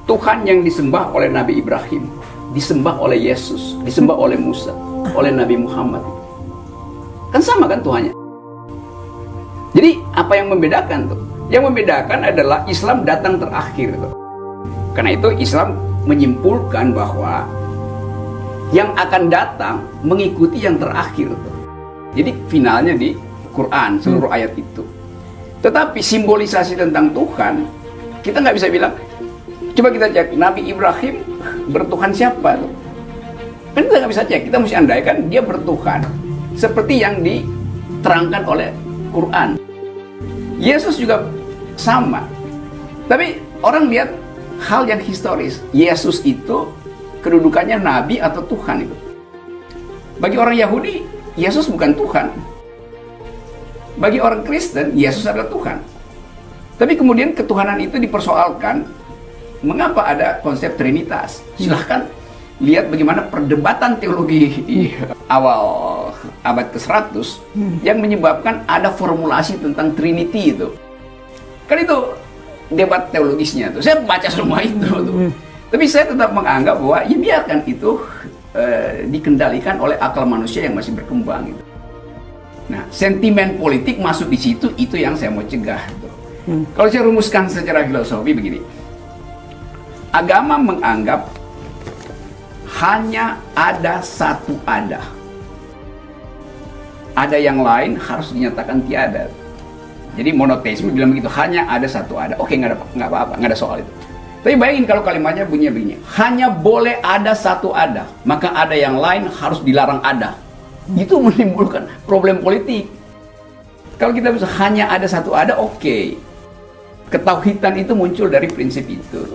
Tuhan yang disembah oleh Nabi Ibrahim, disembah oleh Yesus, disembah oleh Musa, oleh Nabi Muhammad. Kan sama kan Tuhannya? Jadi apa yang membedakan tuh? Yang membedakan adalah Islam datang terakhir tuh. Karena itu Islam menyimpulkan bahwa yang akan datang mengikuti yang terakhir tuh. Jadi finalnya di Quran, seluruh ayat itu. Tetapi simbolisasi tentang Tuhan, kita nggak bisa bilang, coba kita cek, Nabi Ibrahim bertuhan siapa tuh? Kan kita nggak bisa cek, kita mesti andaikan dia bertuhan seperti yang diterangkan oleh Quran. Yesus juga sama. Tapi orang lihat hal yang historis. Yesus itu kedudukannya Nabi atau Tuhan itu. Bagi orang Yahudi, Yesus bukan Tuhan. Bagi orang Kristen, Yesus adalah Tuhan. Tapi kemudian ketuhanan itu dipersoalkan. Mengapa ada konsep Trinitas? Silahkan lihat bagaimana perdebatan teologi di awal abad ke-100 yang menyebabkan ada formulasi tentang Trinity itu. Kan itu debat teologisnya tuh. Saya baca semua itu tuh. Tapi saya tetap menganggap bahwa ya biarkan itu dikendalikan oleh akal manusia yang masih berkembang gitu. Nah, sentimen politik masuk di situ, itu yang saya mau cegah gitu. Kalau saya rumuskan secara filosofi begini. Agama menganggap hanya ada satu ada. Ada yang lain harus dinyatakan tiada. Jadi monoteisme bilang begitu, hanya ada satu ada. Oke, nggak apa-apa, nggak ada soal itu. Tapi bayangin kalau kalimatnya bunyinya begini, hanya boleh ada satu ada, maka ada yang lain harus dilarang ada. Itu menimbulkan problem politik. Kalau kita bisa hanya ada satu ada, oke. Ketauhidan itu muncul dari prinsip itu.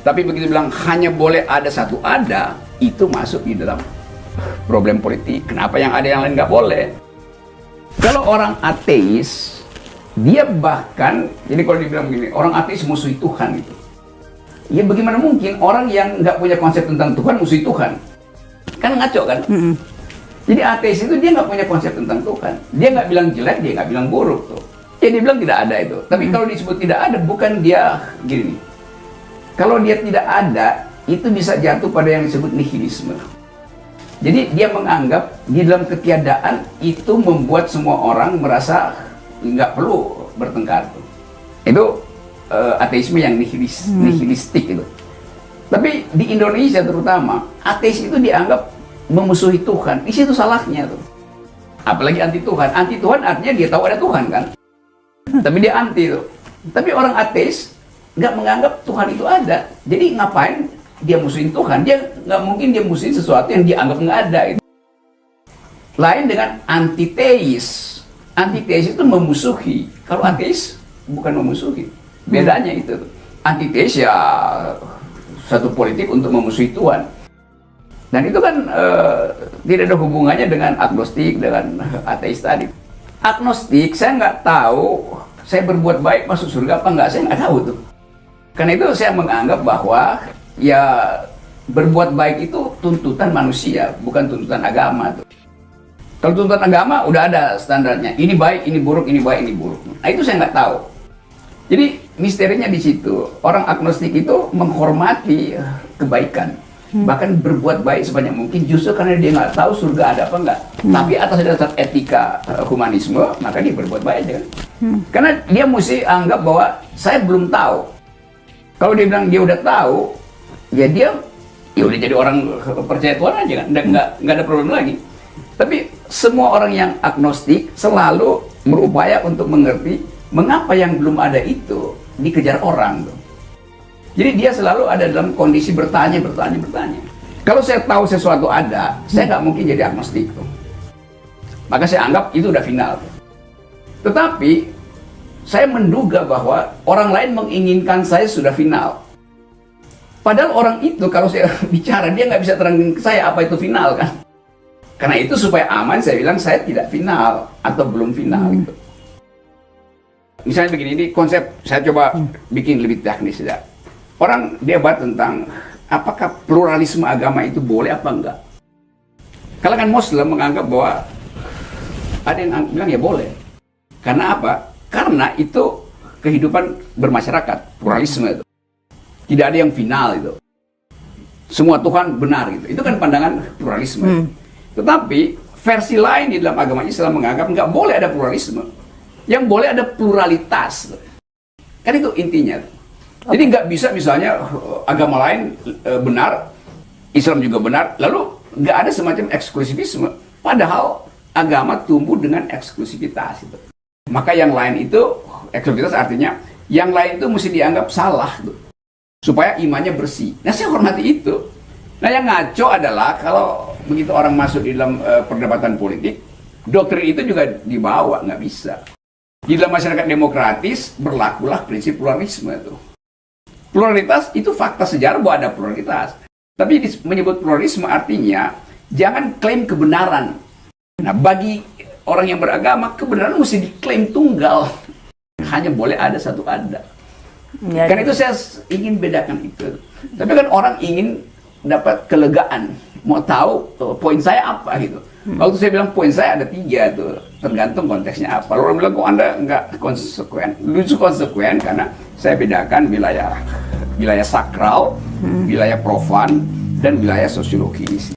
Tapi begitu bilang hanya boleh ada satu ada, itu masuk di dalam problem politik. Kenapa yang ada yang lain nggak boleh? Kalau orang ateis, dia bahkan, jadi kalau dibilang begini, orang ateis musuhi Tuhan itu. Ya bagaimana mungkin orang yang nggak punya konsep tentang Tuhan musuhi Tuhan? Kan ngaco kan? Jadi ateis itu dia nggak punya konsep tentang Tuhan. Dia nggak bilang jelek, dia nggak bilang buruk tuh. Ya dia bilang tidak ada itu. Tapi kalau disebut tidak ada, bukan dia gini. Kalau dia tidak ada, itu bisa jatuh pada yang disebut nihilisme. Jadi dia menganggap di dalam ketiadaan itu membuat semua orang merasa nggak perlu bertengkar. Itu ateisme yang nihilistik itu. Tapi di Indonesia terutama, ateis itu dianggap memusuhi Tuhan. Di situ salahnya tuh. Apalagi anti Tuhan. Anti Tuhan artinya dia tahu ada Tuhan kan. Tapi dia anti tuh. Tapi orang ateis nggak menganggap Tuhan itu ada. Jadi ngapain dia musuhin Tuhan? Dia nggak mungkin dia musuhin sesuatu yang dia anggap nggak ada. Lain dengan antiteis. Antiteis itu memusuhi. Kalau ateis bukan memusuhi. Bedanya itu. Antiteis ya satu politik untuk memusuhi Tuhan. Dan itu kan tidak ada hubungannya dengan agnostik, dengan ateis tadi. Agnostik, saya nggak tahu saya berbuat baik masuk surga apa nggak, saya nggak tahu tuh. Karena itu saya menganggap bahwa ya berbuat baik itu tuntutan manusia, bukan tuntutan agama tuh. Kalau tuntutan agama udah ada standarnya, ini baik, ini buruk, ini baik, ini buruk. Nah itu saya nggak tahu. Jadi misterinya di situ. Orang agnostik itu menghormati kebaikan, bahkan berbuat baik sebanyak mungkin justru karena dia nggak tahu surga ada apa enggak. Tapi atas dasar etika humanisme, maka dia berbuat baik kan. Karena dia mesti anggap bahwa saya belum tahu. Kalau dia bilang dia udah tahu, ya dia udah jadi orang percaya Tuhan aja kan, nggak ada problem lagi. Tapi semua orang yang agnostik selalu berupaya untuk mengerti mengapa yang belum ada itu dikejar orang tuh. Jadi dia selalu ada dalam kondisi bertanya. Kalau saya tahu sesuatu ada, saya nggak mungkin jadi agnostik tuh. Maka saya anggap itu udah final tuh. Tetapi saya menduga bahwa orang lain menginginkan saya sudah final. Padahal orang itu kalau saya bicara, dia nggak bisa terangin ke saya apa itu final kan. Karena itu supaya aman saya bilang saya tidak final atau belum final gitu. Misalnya begini, ini konsep saya coba bikin lebih teknis ya. Orang debat tentang apakah pluralisme agama itu boleh apa enggak. Kalangan Muslim menganggap bahwa ada yang bilang ya boleh. Karena apa? Karena itu kehidupan bermasyarakat, pluralisme itu. Tidak ada yang final itu. Semua Tuhan benar gitu. Itu kan pandangan pluralisme. Tetapi versi lain di dalam agama Islam menganggap nggak boleh ada pluralisme. Yang boleh ada pluralitas. Kan itu intinya. Jadi nggak bisa misalnya agama lain benar, Islam juga benar, lalu nggak ada semacam eksklusivisme. Padahal agama tumbuh dengan eksklusivitas. Gitu. Maka yang lain itu, eksklusivitas artinya yang lain itu mesti dianggap salah. Gitu. Supaya imannya bersih. Nah saya hormati itu. Nah yang ngaco adalah kalau begitu orang masuk di dalam perdebatan politik, doktrin itu juga dibawa, nggak bisa. Di dalam masyarakat demokratis berlakulah prinsip pluralisme itu. Pluralitas itu fakta sejarah bahwa ada pluralitas. Tapi menyebut pluralisme artinya jangan klaim kebenaran. Nah bagi orang yang beragama kebenaran mesti diklaim tunggal. Hanya boleh ada satu ada. Ya, karena itu saya ingin bedakan itu. Tapi kan orang ingin dapat kelegaan, mau tahu poin saya apa gitu. Waktu saya bilang poin saya ada 3 tuh, tergantung konteksnya apa. Lalu orang bilang kok Anda nggak konsekuen? Lucu konsekuen karena saya bedakan wilayah sakral, wilayah profan, dan wilayah sosiologis.